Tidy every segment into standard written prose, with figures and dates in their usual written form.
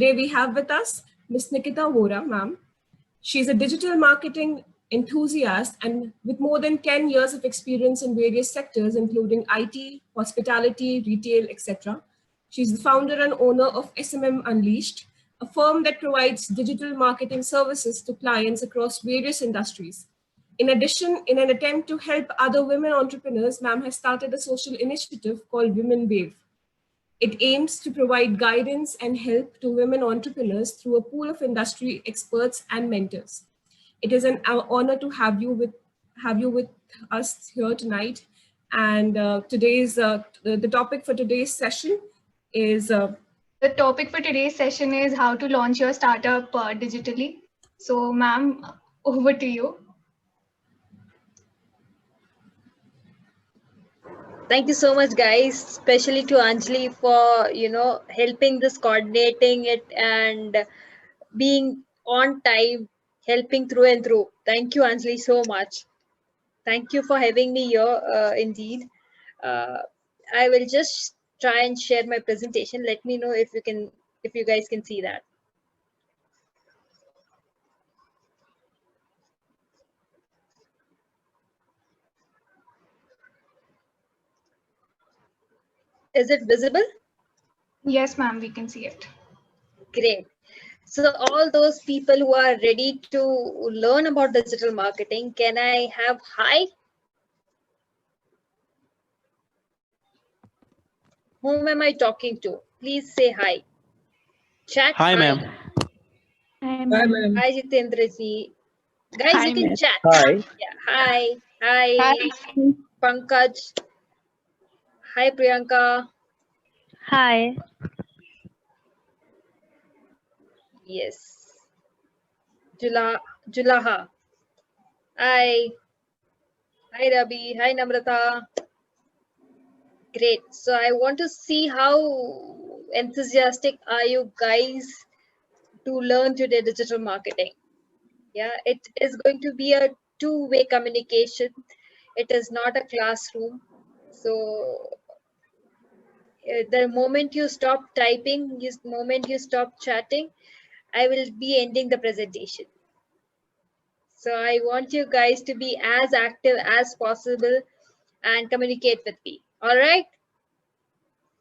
Today we have with us Ms. Nikita Vora, ma'am. She's a digital marketing enthusiast and with more than 10 years of experience in various sectors, including IT, hospitality, retail, etc. She's the founder and owner of SMM Unleashed, a firm that provides digital marketing services to clients across various industries. In addition, in an attempt to help other women entrepreneurs, ma'am has started a social initiative called Women Wave. It aims to provide guidance and help to women entrepreneurs through a pool of industry experts and mentors. It is an honor to have you with us here tonight. And the topic for today's session is The topic for today's session is how to launch your startup digitally. So, ma'am, over to you. Thank you so much, guys, especially to Anjali for, helping this, coordinating it and being on time, helping through and through. Thank you, Anjali, so much. Thank you for having me here, indeed. I will just try and share my presentation. Let me know if you guys can see that. Is it visible? Yes, ma'am, we can see it. Great. So all those people who are ready to learn about digital marketing, can I have hi? Whom am I talking to? Please say hi. Chat. Hi, ma'am. Hi, ma'am. Hi, Jitendra ji. Guys, Hi, you can ma'am. chat. Hi. Yeah. Hi. Hi. Hi. Pankaj. Hi, Priyanka. Hi. Yes. Julaha. Hi. Hi, Rabi. Hi, Namrata. Great. So I want to see how enthusiastic are you guys to learn today digital marketing. Yeah, it is going to be a two-way communication. It is not a classroom. So the moment you stop typing, the moment you stop chatting, I will be ending the presentation. So I want you guys to be as active as possible and communicate with me. All right?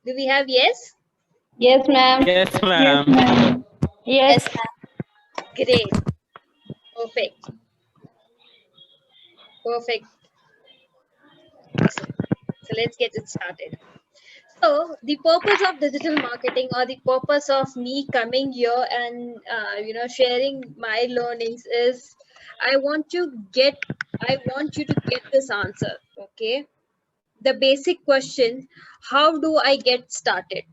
Do we have yes? Yes, ma'am. Yes, ma'am. Yes. Great. Perfect. Perfect. Awesome. So let's get it started. So the purpose of digital marketing, or the purpose of me coming here and sharing my learnings is I want you to get this answer. Okay, the basic question: how do I get started?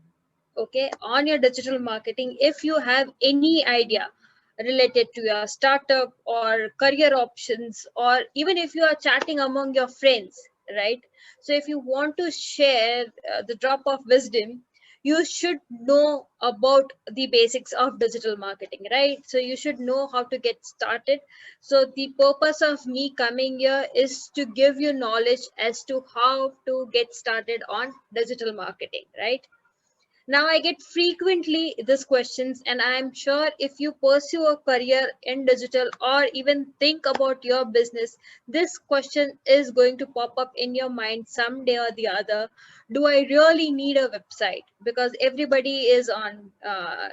Okay, on your digital marketing, if you have any idea related to your startup or career options, or even if you are chatting among your friends, right? So if you want to share the drop of wisdom, you should know about the basics of digital marketing, right? So you should know how to get started. So the purpose of me coming here is to give you knowledge as to how to get started on digital marketing, right? Now I get frequently these questions, and I'm sure if you pursue a career in digital or even think about your business, this question is going to pop up in your mind someday or the other. Do I really need a website? Because everybody is on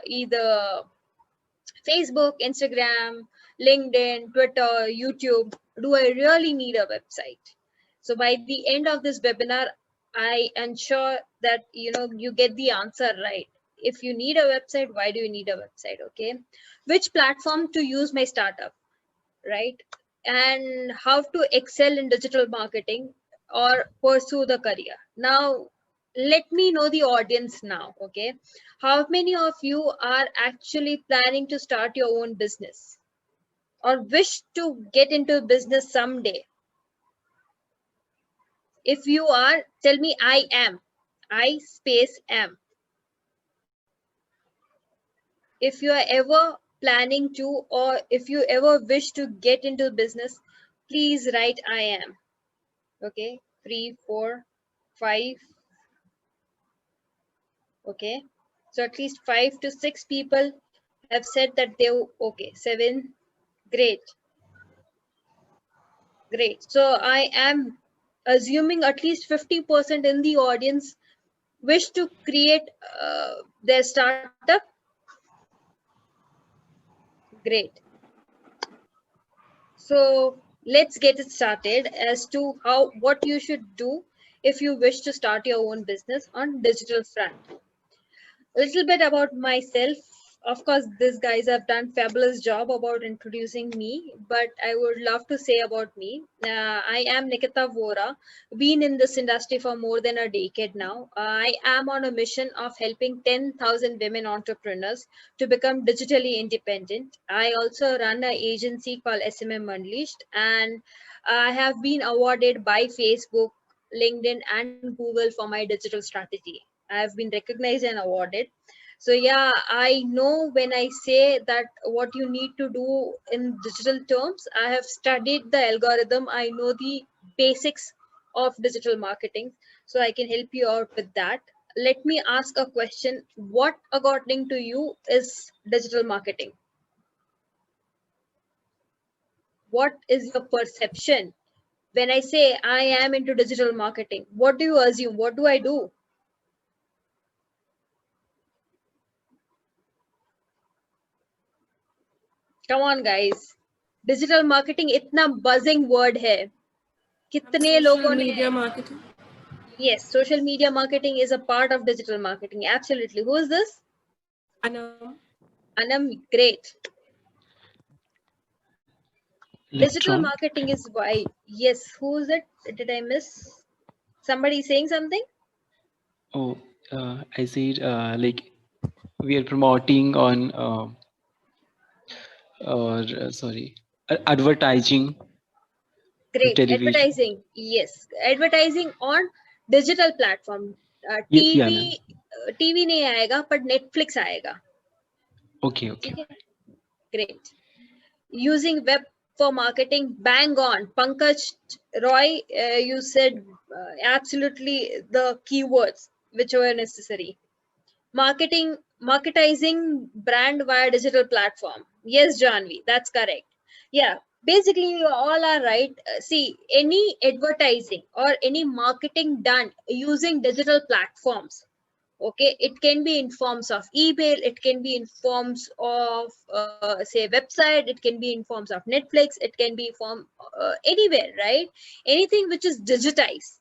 either Facebook, Instagram, LinkedIn, Twitter, YouTube. Do I really need a website? So by the end of this webinar, I am sure that you get the answer right. If you need a website, why do you need a website? Okay, which platform to use my startup, right? And how to excel in digital marketing or pursue the career. Now let me know the audience now. Okay, how many of you are actually planning to start your own business or wish to get into business someday? If you are, tell me I am. I space am. If you are ever planning to, or if you ever wish to get into business, please write I am. Okay, 3, 4, 5. Okay, so at least 5 to 6 people have said that they okay. 7, great. So I am assuming at least 50% in the audience wish to create their startup. Great. So let's get it started as to what you should do if you wish to start your own business on digital front. A little bit about myself. Of course, these guys have done fabulous job about introducing me, but I would love to say about me. I am Nikita Vora, been in this industry for more than a decade now. I am on a mission of helping 10,000 women entrepreneurs to become digitally independent. I also run an agency called SMM Unleashed, and I have been awarded by Facebook, LinkedIn, and Google for my digital strategy. I have been recognized and awarded. So yeah, I know when I say that what you need to do in digital terms, I have studied the algorithm. I know the basics of digital marketing, so I can help you out with that. Let me ask a question. What, according to you, is digital marketing? What is your perception? When I say I am into digital marketing, what do you assume? What do I do? Come on, guys. Digital marketing इतना buzzing word है, कितने लोगों ने media marketing. Yes, social media marketing is a part of digital marketing. Absolutely. Who is this? Anam, great. Digital marketing is why. Yes, who is it? Did I miss? Somebody saying something? Oh, I said like we are promoting on sorry, advertising. Great. Television. Advertising. Yes, advertising on digital platform. Yeah, TV नहीं आएगा, but Netflix आएगा. Okay. Great. Using web for marketing, bang on. Pankaj Roy, you said absolutely the keywords which were necessary. Marketizing brand via digital platform. Yes, Janvi, that's correct. Yeah, basically you all are right. See, any advertising or any marketing done using digital platforms, okay, it can be in forms of email, it can be in forms of say website, it can be in forms of Netflix, it can be from anywhere, right? Anything which is digitized,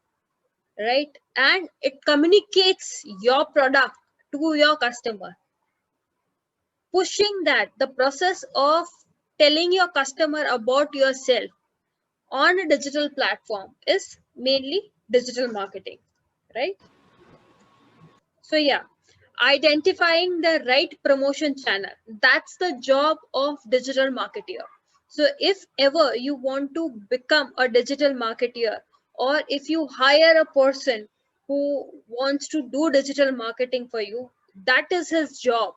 right? And it communicates your product to your customer, pushing that the process of telling your customer about yourself on a digital platform is mainly digital marketing, right? So yeah, identifying the right promotion channel, that's the job of digital marketer. So if ever you want to become a digital marketer, or if you hire a person who wants to do digital marketing for you, that is his job.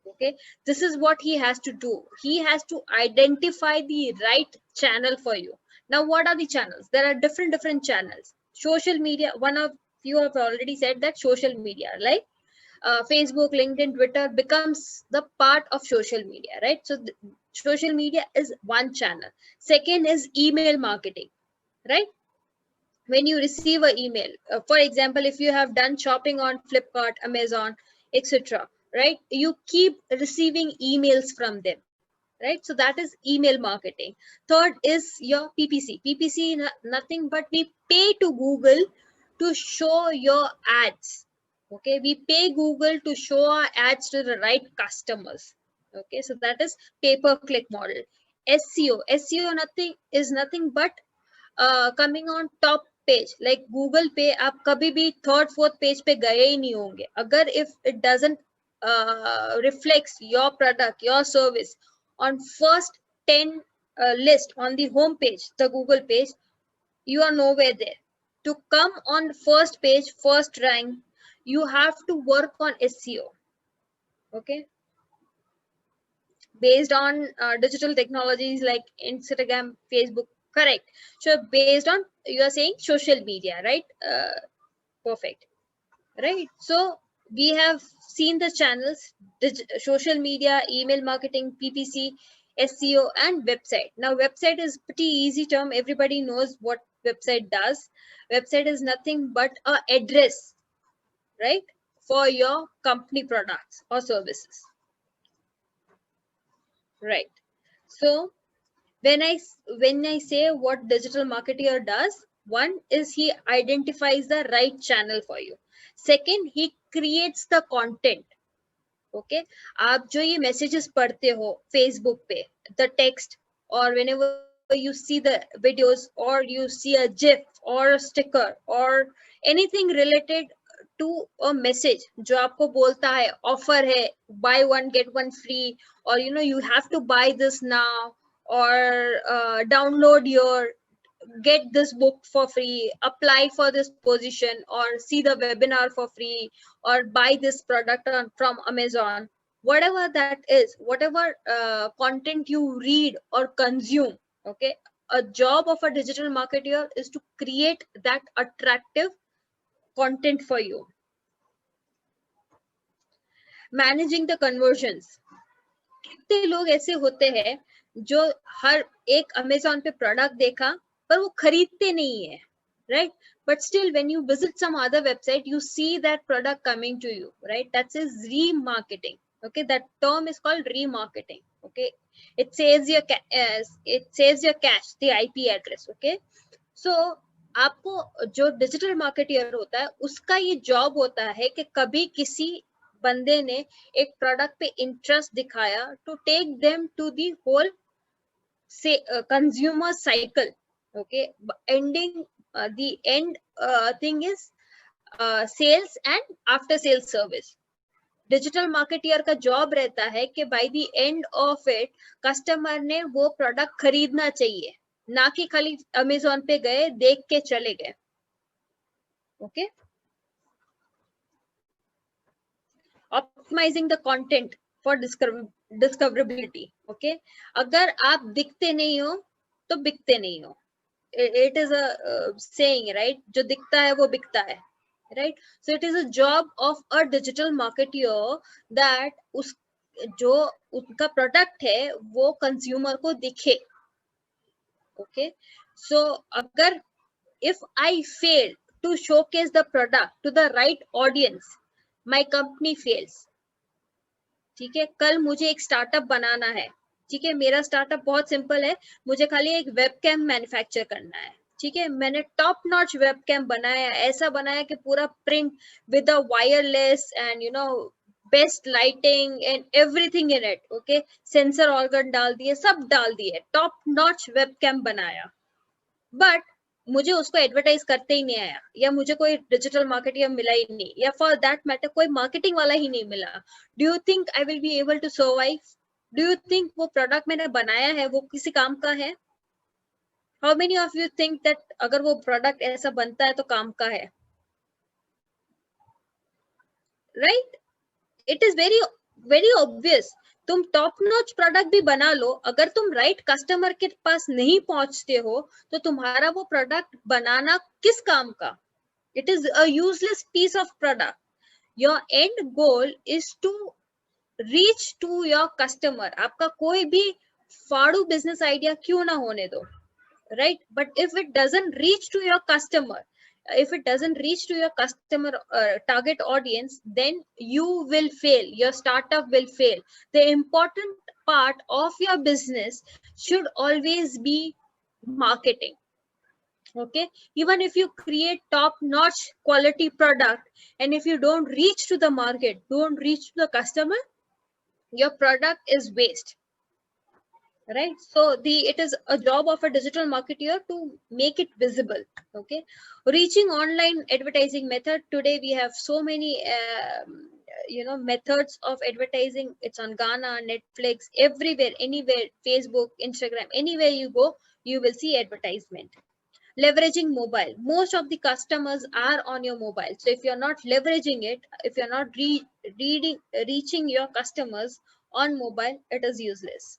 Okay, this is what he has to do. He has to identify the right channel for you. Now, what are the channels? There are different channels. Social media, one of you have already said that social media, like Facebook, LinkedIn, Twitter becomes the part of social media, right? So social media is one channel. Second is email marketing, right? When you receive an email, for example, if you have done shopping on Flipkart, Amazon, etc., right? You keep receiving emails from them, right? So that is email marketing. Third is your PPC. PPC, nothing but we pay to Google to show your ads. Okay, we pay Google to show our ads to the right customers. Okay, so that is pay-per-click model. SEO nothing but coming on top page like Google पे आप कभी भी third fourth page पे गए ही नहीं होंगे अगर if it doesn't reflects your product, your service on first 10 list on the home page, the Google page, you are nowhere there. To come on first page, first rank, you have to work on SEO. Okay, based on digital technologies like Instagram, Facebook. Correct. So based on, you are saying social media, right? Perfect. Right. So we have seen the channels, social media, email marketing, PPC, SEO, and website. Now, website is pretty easy term. Everybody knows what website does. Website is nothing but a address, right, for your company products or services, right? So when I say what digital marketer does, one is he identifies the right channel for you. Second, he creates the content. Okay आप जो ये messages पढ़ते हो Facebook पे, the text, और whenever you see the videos or you see a gif or a sticker or anything related to a message जो आपको बोलता है ऑफर है, buy one get one free, or you know you have to buy this now, or download your, get this book for free, apply for this position, or see the webinar for free, or buy this product from Amazon, whatever that is, whatever content you read or consume. Okay, a job of a digital marketer is to create that attractive content for you. Managing the conversions. कितने लोग ऐसे होते हैं जो हर एक Amazon पे product देखा पर वो खरीदते नहीं है, right? But still when you visit some other website, you see that product coming to you, right? That is remarketing. Okay, that term is called remarketing. Okay, it saves your cache, the IP address. Okay, so आपको जो digital marketer होता है उसका ये job होता है कि कभी किसी बंदे ने एक प्रोडक्ट पे इंटरेस्ट दिखाया to take them to the whole से consumer cycle. Okay, ending the end thing is sales and after sales service. Digital marketer का जॉब रहता है कि by the end of it customer ने वो प्रोडक्ट खरीदना चाहिए, ना कि खाली अमेज़न पे गए देख के चले गए. Okay, optimizing the content for discoverability. Okay, अगर आप दिखते नहीं हो तो बिकते नहीं हो. It is a saying, right? जो दिखता है वो बिकता है, right? So it is a job of a digital marketer that उस जो उनका प्रोडक्ट है वो कंज्यूमर को दिखे. ओके, सो अगर if I fail to showcase the product to the right audience, my company fails. ठीक है, कल मुझे एक स्टार्टअप बनाना है. ठीक है, मेरा स्टार्टअप बहुत सिंपल है, मुझे खाली एक वेबकैम मैन्युफैक्चर करना है. ठीक है, मैंने टॉप नॉच वेबकैम बनाया, ऐसा बनाया कि पूरा print with a wireless and you know best lighting and everything in it. Okay, sensor organ डाल दिए, सब डाल दिए, टॉप नॉच वेबकैम बनाया, बट मुझे उसको एडवर्टाइज करते ही नहीं आया, या मुझे कोई डिजिटल मार्केटर मिला ही नहीं, या फॉर दैट मैटर कोई मार्केटिंग वाला ही नहीं मिला. Do you think I will be able to survive? Do you think वो प्रोडक्ट मैंने बनाया है वो किसी काम का है? How many of you think that अगर वो प्रोडक्ट ऐसा बनता है तो काम का है? Right, it is very very obvious. तुम टॉप नॉच प्रोडक्ट भी बना लो, अगर तुम राइट कस्टमर के पास नहीं पहुंचते हो तो तुम्हारा वो प्रोडक्ट बनाना किस काम का? It is a useless piece of product. Your end goal is to reach to your customer. आपका कोई भी फाड़ू बिजनेस आइडिया क्यों ना होने दो, right? But if it doesn't reach to your customer, if it doesn't reach to your customer target audience, then you will fail, your startup will fail. The important part of your business should always be marketing. Okay, even if you create top notch quality product and if you don't reach to the market, don't reach to the customer, your product is waste, right? So it is a job of a digital marketer to make it visible. Okay, reaching online advertising method. Today we have so many methods of advertising. It's on Gaana, Netflix, everywhere, anywhere, Facebook, Instagram, anywhere you go you will see advertisement. Leveraging mobile. Most of the customers are on your mobile, so if you're not leveraging it, if you're not reaching your customers on mobile, it is useless.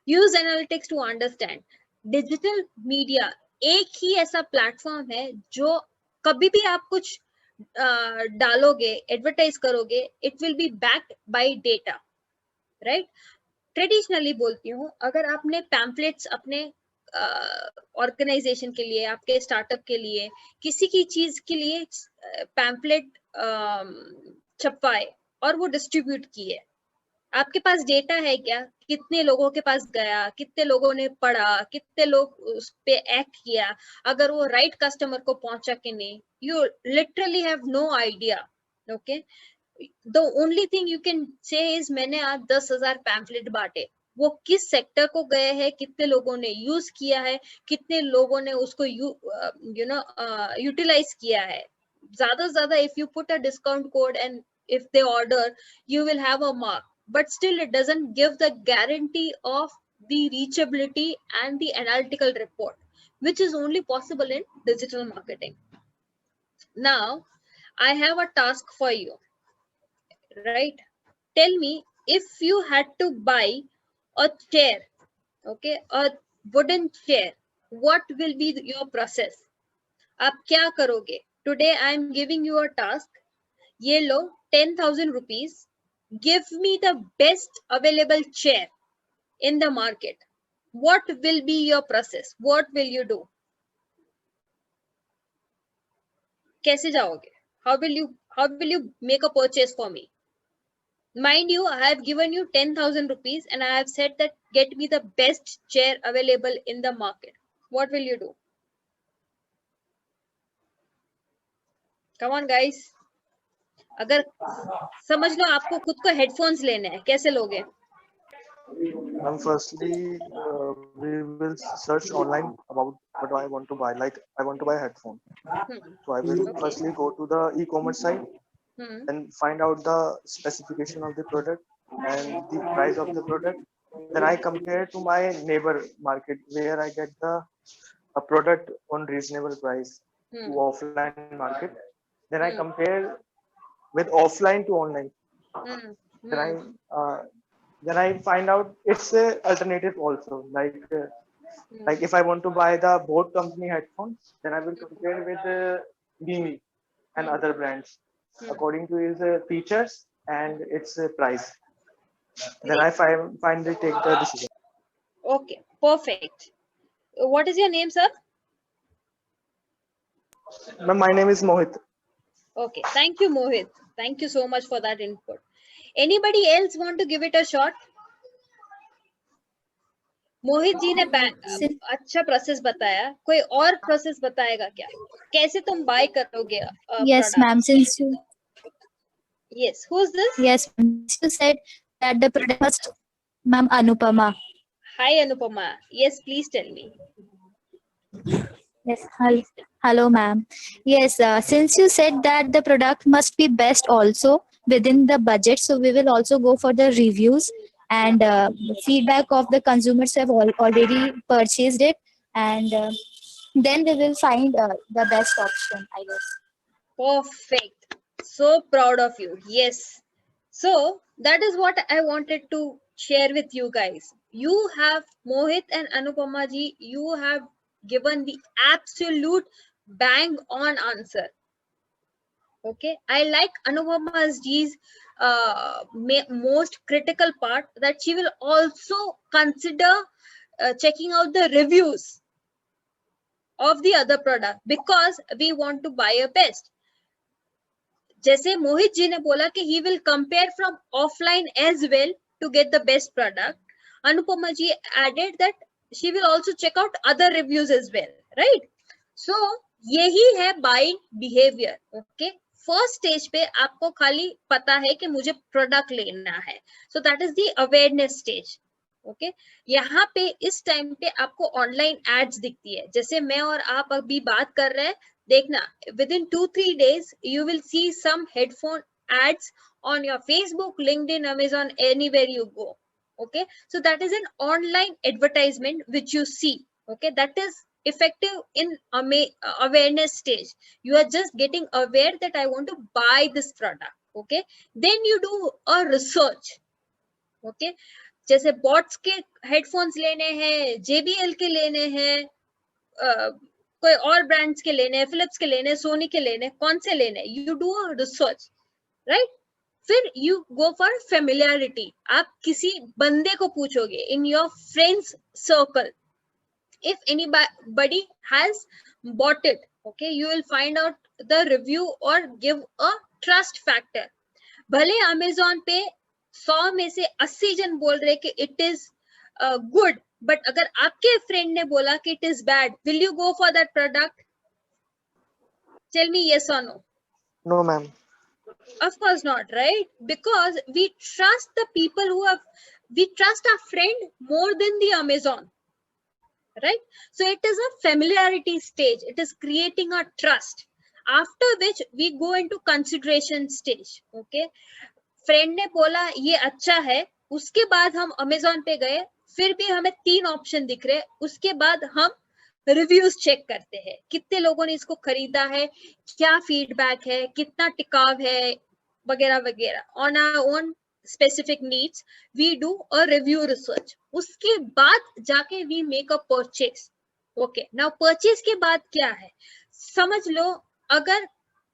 Use analytics to understand. Digital media एक ही ऐसा platform है जो कभी भी आप कुछ डालोगे, एडवर्टाइज करोगे, it will be backed by data, right? Traditionally बोलती हूँ, अगर आपने पैम्पलेट्स अपने ऑर्गेनाइजेशन के लिए, आपके स्टार्टअप के लिए, किसी की चीज के लिए पैम्पलेट छपवाए और वो डिस्ट्रीब्यूट किए, आपके पास डेटा है क्या? कितने लोगों के पास गया, कितने लोगों ने पढ़ा, कितने लोग उस पे एक्ट किया, अगर वो राइट कस्टमर को पहुंचा कि नहीं, you literally have no idea. Okay, the only thing you can say is मैंने आज 10,000 पैम्फलेट बांटे, वो किस सेक्टर को गए हैं, कितने लोगों ने यूज किया है, कितने लोगों ने उसको यूटिलाइज किया है. ज्यादा से ज्यादा if you put a discount code and if they order, you will have a mark, but still it doesn't give the guarantee of the reachability and the analytical report, which is only possible in digital marketing. Now I have a task for you, right? Tell me, if you had to buy a chair, okay, a wooden chair, what will be your process? आप क्या करोगे? Today I am giving you a task. ये लो 10,000 rupees, give me the best available chair in the market. What will be your process? What will you do? कैसे जाओगे? How will you make a purchase for me? Mind you, I have given you 10,000 rupees and I have said that get me the best chair available in the market. What will you do? Come on guys. अगर समझ लो आपको खुद को headphones लेने हैं, कैसे लोगे? Firstly, we will search online about what I want to buy. Like I want to buy a headphone, so I will firstly go to the e-commerce site and find out the specification of the product and the price of the product. Then I compare to my neighbor market where I get a product on reasonable price to offline market. Then I compare with offline to online. Then I find out it's a alternative also. Like if I want to buy the Bose company headphones, then I will compare with Beamy and other brands according to its features and its price. Then I finally take the decision. Okay, perfect. What is your name, sir? My name is Mohit. Okay, thank you, Mohit. Thank you so much for that input. Anybody else want to give it a shot? Mohit ji ने अच्छा process बताया, कोई और process बताएगा क्या? कैसे तुम bye करोगे? Yes, ma'am. Since you Yes, who's this? yes, you said that the product must, ma'am, Anupama. Hi, Anupama. Yes, please tell me. Yes, hello, ma'am. Yes, since you said that the product must be best also within the budget, so we will also go for the reviews and feedback of the consumers who have already purchased it, and then we will find the best option, I guess. Perfect. So proud of you. Yes. So that is what I wanted to share with you guys. You have, Mohit and Anupama ji, you have given the absolute bang on answer. Okay, I like Anupama ji's most critical part, that she will also consider checking out the reviews of the other product because we want to buy a best. जैसे मोहित जी ने बोला कि he will compare from offline as well to get the best product, Anupama ji added that she will also check out other reviews as well, right? So यही है buying behavior. Okay, first stage पे आपको खाली पता है कि मुझे product लेना है, so that is the awareness stage. Okay, यहाँ पे इस टाइम पे आपको ऑनलाइन एड्स दिखती है, जैसे मैं और आप अभी बात कर रहे हैं, देखना within 2-3 days you will see some headphone ads on your Facebook, LinkedIn, Amazon, anywhere you go. Okay, so that is an online advertisement which you see. Okay, that is effective in awareness stage. You are just getting aware that I want to buy this product. Okay, then you do a research. Okay, जैसे bots के headphones लेने हैं, JBL के लेने हैं, कोई और brands के लेने हैं, फिलिप्स के लेने हैं, सोनी के लेने हैं, कौन से लेने हैं, यू डू रिसर्च, राइट. फिर यू गो फॉर फेमिलियरिटी. आप किसी बंदे को पूछोगे in your friends circle, if anybody has bought it, okay, you will find out the review or give a trust factor. भले Amazon पे 100 में से 80 जन बोल रहे कि it is good, but अगर आपके friend ने बोला कि it is bad, will you go for that product? Tell me yes or no. No, ma'am. Of course not, right? Because we trust the people we trust our friend more than the Amazon. Right? So it is a familiarity stage. It is creating a trust. After which we go into consideration stage. Okay? Friend ने बोला ये अच्छा है, उसके बाद हम Amazon पे गए, फिर भी हमें 3 ऑप्शन दिख रहे, उसके बाद हम रिव्यूज चेक करते हैं, कितने लोगों ने इसको खरीदा है, क्या फीडबैक है, कितना टिकाव है, वगैरह वगैरह. On our own specific needs, we do a review research. उसके बाद जाके we make a purchase. Okay, now purchase के बाद क्या है, समझ लो अगर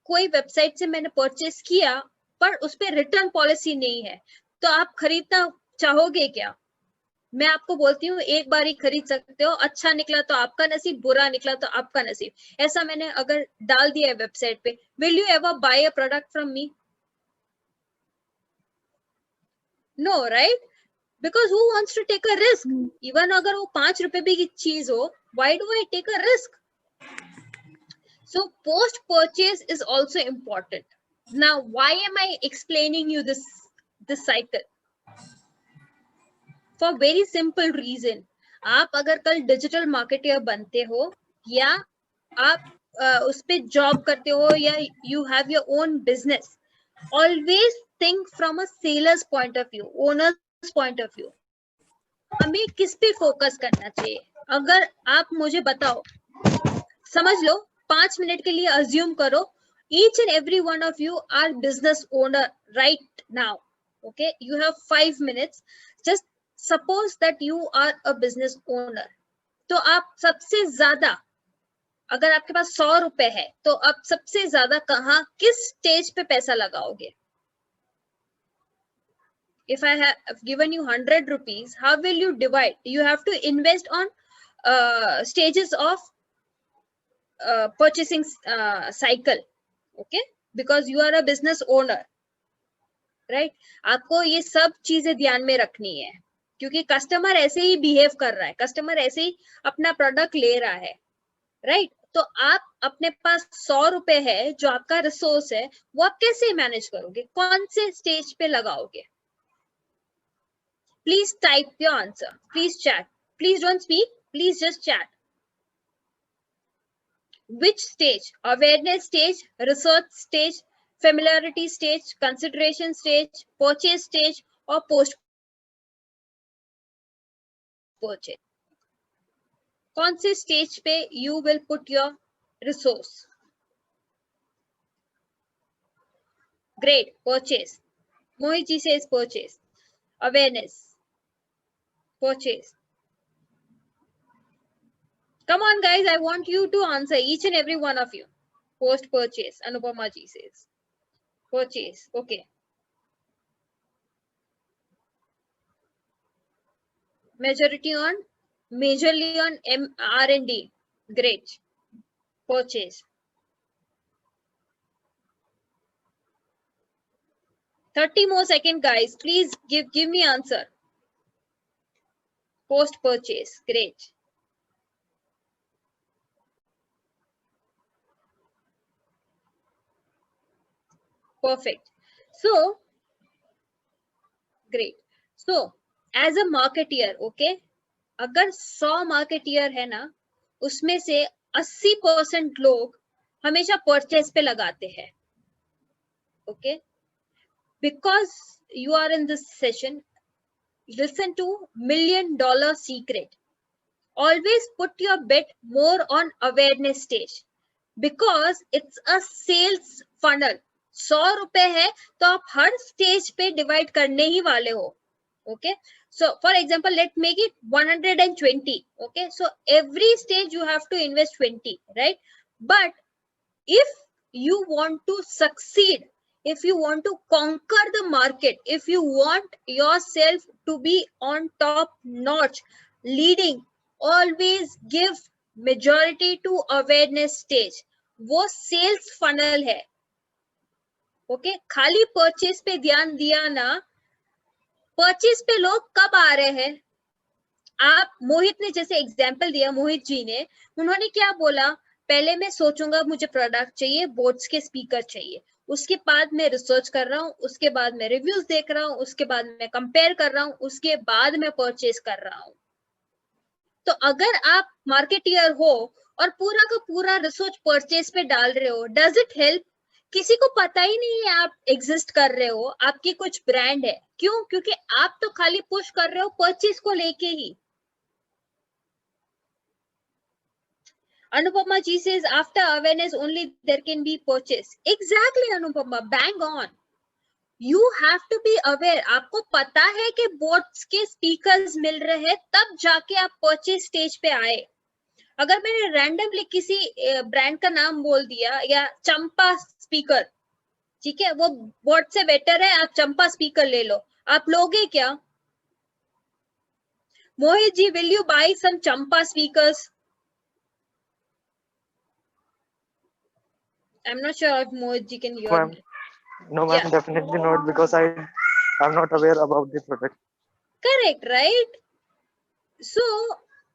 कोई वेबसाइट से मैंने परचेस किया पर उस पर रिटर्न पॉलिसी नहीं है, तो आप खरीदना चाहोगे क्या? मैं आपको बोलती हूँ एक बार ही खरीद सकते हो, अच्छा निकला तो आपका नसीब, बुरा निकला तो आपका नसीब. ऐसा मैंने अगर डाल दिया है वेबसाइट पे, will you ever buy a product from me? No, right? Because who wants to take a risk? Even अगर वो 5 रुपए भी की चीज हो, why do I take a risk? So post purchase is also important. Now, why am I explaining you this cycle? For very simple reason. आप अगर कल डिजिटल मार्केटर बनते हो या आप उस पे जॉब करते हो या you have your own business, always think from a seller's point of view, owner's point of view. हमें किस पे फोकस करना चाहिए? अगर आप मुझे बताओ, समझ लो 5 मिनट के लिए अज्यूम करो, each and every one of you are business owner right now. Okay, you have 5 minutes. Just suppose that you are a business owner. तो आप सबसे ज्यादा, अगर आपके पास 100 रुपए है, तो आप सबसे ज्यादा कहाँ, किस स्टेज पे पैसा लगाओगे? If I have given you 100 rupees, how will you divide? You have to invest on stages of purchasing cycle. Okay, because you are a business owner, right? आपको ये सब चीजें ध्यान में रखनी है, क्योंकि कस्टमर ऐसे ही बिहेव कर रहा है, कस्टमर ऐसे ही अपना प्रोडक्ट ले रहा है, राइट? तो आप अपने पास 100 रुपए है जो आपका रिसोर्स है, वो आप कैसे मैनेज करोगे? कौन से स्टेज पे लगाओगे? Please type your answer. Please chat. Please don't speak. Please just chat. Which stage? Awareness stage, research stage, familiarity stage, consideration stage, purchase stage, or post purchase? कौन से stage पे you will put your resource? Great. Purchase. Mohit ji says purchase. Awareness. Purchase. Come on, guys. I want you to answer, each and every one of you. Post purchase. Anupama ji says purchase. Okay. Majorly on R&D. Great. Purchase. 30 more seconds, guys. Please give me answer. Post purchase. Great. Perfect. So, great. So, as a marketeer, okay, अगर 100 marketeer है ना, उसमें से 80% लोग हमेशा purchase पे लगाते हैं. Okay. Because you are in this session, listen to $1 million secret. Always put your bet more on awareness stage, because it's a sales funnel. 100 रुपए है तो आप हर स्टेज पे डिवाइड करने ही वाले हो. Okay, so for example, let's make it 120. Okay, so every stage you have to invest 20, right? But if you want to succeed, if you want to conquer the market, if you want yourself to be on top notch, leading, always give majority to awareness stage. वो sales funnel है. Okay, खाली purchase पे ध्यान दिया ना, purchase पे लोग कब आ रहे हैं? आप मोहित ने जैसे एग्जाम्पल दिया, मोहित जी ने, उन्होंने क्या बोला, पहले मैं सोचूंगा मुझे प्रोडक्ट चाहिए, बोट्स के स्पीकर चाहिए, उसके बाद मैं रिसर्च कर रहा हूँ, उसके बाद मैं रिव्यूज देख रहा हूँ, उसके बाद मैं कंपेयर कर रहा हूँ, उसके बाद मैं परचेज कर रहा हूँ. तो अगर आप मार्केटियर हो और पूरा का पूरा रिसर्च परचेज पे डाल रहे हो, डज इट हेल्प? किसी को पता ही नहीं है आप एग्जिस्ट कर रहे हो, आपकी कुछ ब्रांड है. क्यों? क्योंकि आप तो खाली पुश कर रहे हो परचेज को लेके ही. Anupama ji says, after awareness only there can be purchase. Exactly, Anupama, bang on. You have to be aware. आपको पता है कि बोट्स के स्पीकर्स मिल रहे हैं, तब जाके आप परचेज स्टेज पे आए. अगर मैंने रैंडमली किसी ब्रांड का नाम बोल दिया, या चंपा स्पीकर, ठीक है, वो बोट से बेटर है, आप चंपा स्पीकर ले लो, आप लोगे क्या? Mohit ji, will you buy some Champa speakers? I'm not sure if Mohit ji can hear me. No, ma'am, Yeah. definitely not, because I'm not aware about the product. Correct, right? So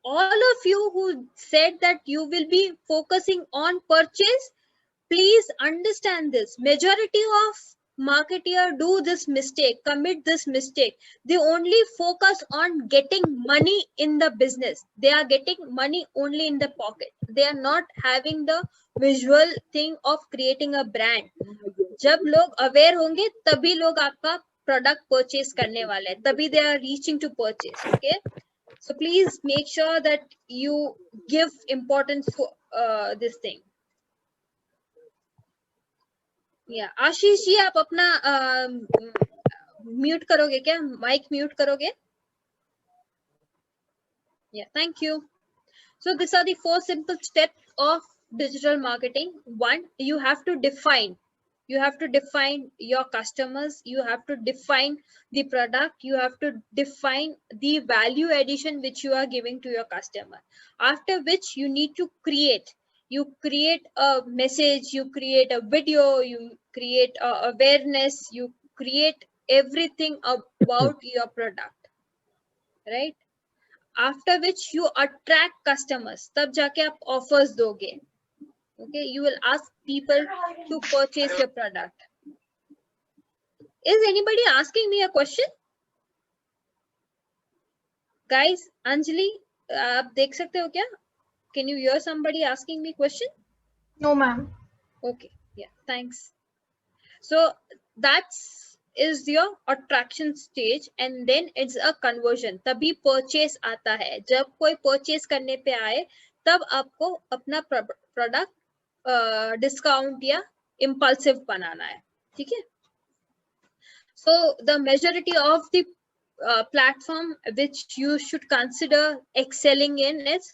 all of you who said that you will be focusing on purchase, please understand this. Majority of marketeer do this mistake, commit this mistake. They only focus on getting money in the business. They are getting money only in the pocket. They are not having the visual thing of creating a brand. जब लोग aware होंगे तभी लोग आपका product purchase करने वाले हैं, तभी they are reaching to purchase. Okay, so please make sure that you give importance for this thing. Yeah, Ashish ji, आप अपना म्यूट करोगे क्या? माइक म्यूट करोगे? Yeah, thank you. So these are the 4 simple steps of digital marketing. 1, you have to define. You have to define your customers. You have to define the product. You have to define the value addition which you are giving to your customer. After which you need to create. You create a message, you create a video, you create awareness, you create everything about your product, right? After which you attract customers, tab jaake aap offers doge. Okay, you will ask people to purchase your product. Is anybody asking me a question? Guys, Anjali, aap dekh sakte ho kya? Can you hear somebody asking me question? No, ma'am. Okay, yeah, thanks. So that's is your attraction stage, and then it's a conversion. तभी purchase आता है. जब कोई purchase करने पे आए, तब आपको अपना product discount या impulsive बनाना है. ठीक है? So the majority of the platform which you should consider excelling in is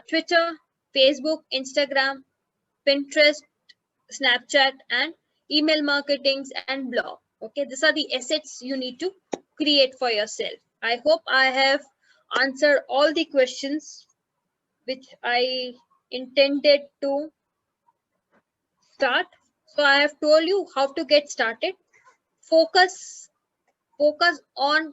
Twitter, Facebook, Instagram, Pinterest, Snapchat, and email marketings and blog. Okay, these are the assets you need to create for yourself. I hope I have answered all the questions which I intended to start. So I have told you how to get started. Focus on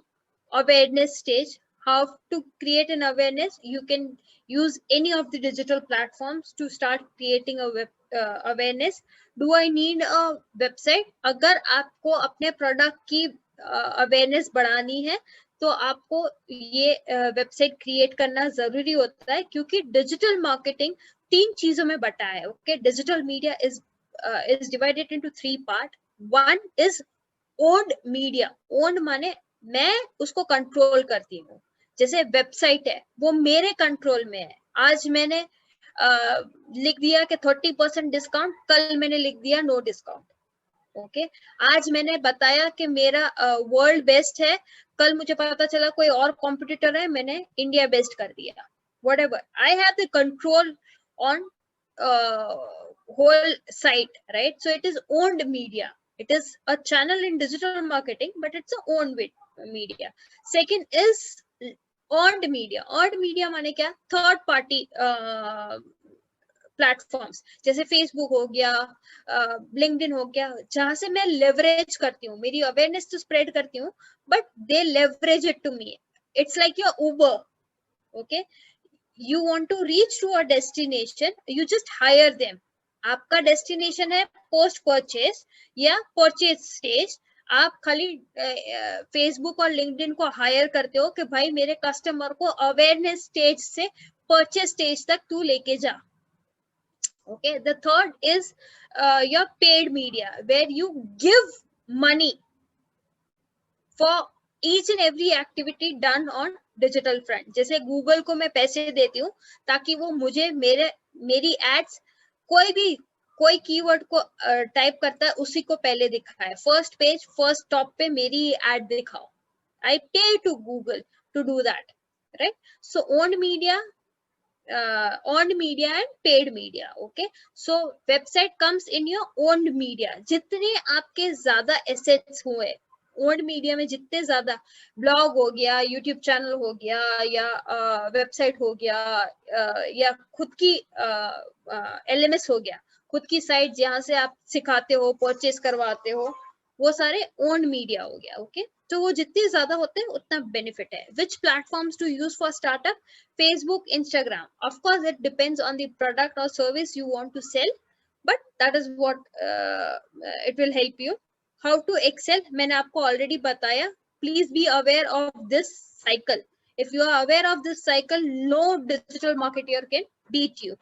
awareness stage. How to create an awareness. You can use any of the digital platforms to start creating a web awareness. Do I need a website? अगर आपको अपने product की awareness बढ़ानी है तो आपको ये website create करना जरूरी होता है, क्योंकि डिजिटल मार्केटिंग 3 चीजों में बटा है. Okay, digital media is divided into 3 parts. One is owned media. Owned माने मैं उसको कंट्रोल करती हूँ. जैसे वेबसाइट है, वो मेरे कंट्रोल में है. आज मैंने लिख दिया कि 30% डिस्काउंट, कल मैंने लिख दिया नो डिस्काउंट. ओके, आज मैंने बताया कि मेरा वर्ल्ड बेस्ट है, कल मुझे पता चला कोई और कॉम्पिटिटर है, मैंने इंडिया बेस्ड कर दिया, whatever. I have the control on whole site, right? So it is owned media. It is a channel in digital marketing, but it's a owned media. Second is earned media. Earned media माने क्या? Third party platforms जैसे Facebook हो गया, LinkedIn हो गया, जहां से मैं लेवरेज करती हूँ, मेरी अवेयरनेस तो स्प्रेड करती हूँ, but they leverage it to me. It's like your Uber. Okay, you want to reach to a destination, you just hire them. आपका डेस्टिनेशन है पोस्ट परचेज या परचेज स्टेज, आप खाली फेसबुक और लिंक्डइन को हायर करते हो कि भाई मेरे कस्टमर को अवेयरनेस स्टेज से परचेज स्टेज तक तू लेके जा. Okay, the third is your paid media, where you give money for each and every activity done on digital front. जैसे गूगल को मैं पैसे देती हूँ ताकि वो मुझे मेरी एड्स कोई कीवर्ड को टाइप करता है उसी को पहले दिखाए, फर्स्ट पेज फर्स्ट टॉप पे मेरी एड दिखाओ. I pay to Google to do that, right? So owned media and paid media. Okay, so website comes in your owned media. जितने आपके ज्यादा assets हुए ओन्ड मीडिया में, जितने ज्यादा ब्लॉग हो गया, यूट्यूब चैनल हो गया, या वेबसाइट हो गया, या खुद की LMS हो गया, खुद की साइट जहाँ से आप सिखाते हो, परचेस करवाते हो, वो सारे ओन्ड मीडिया हो गया. ओके, तो वो जितने ज्यादा होते हैं उतना बेनिफिट है. Which platforms to use for startup? Facebook, Instagram. Of course it depends on the product और service you want to sell, but that is what it will help you. How to excel मैंने आपको already बताया. Please be aware of this cycle. If you are aware of this cycle, no digital marketer can beat you.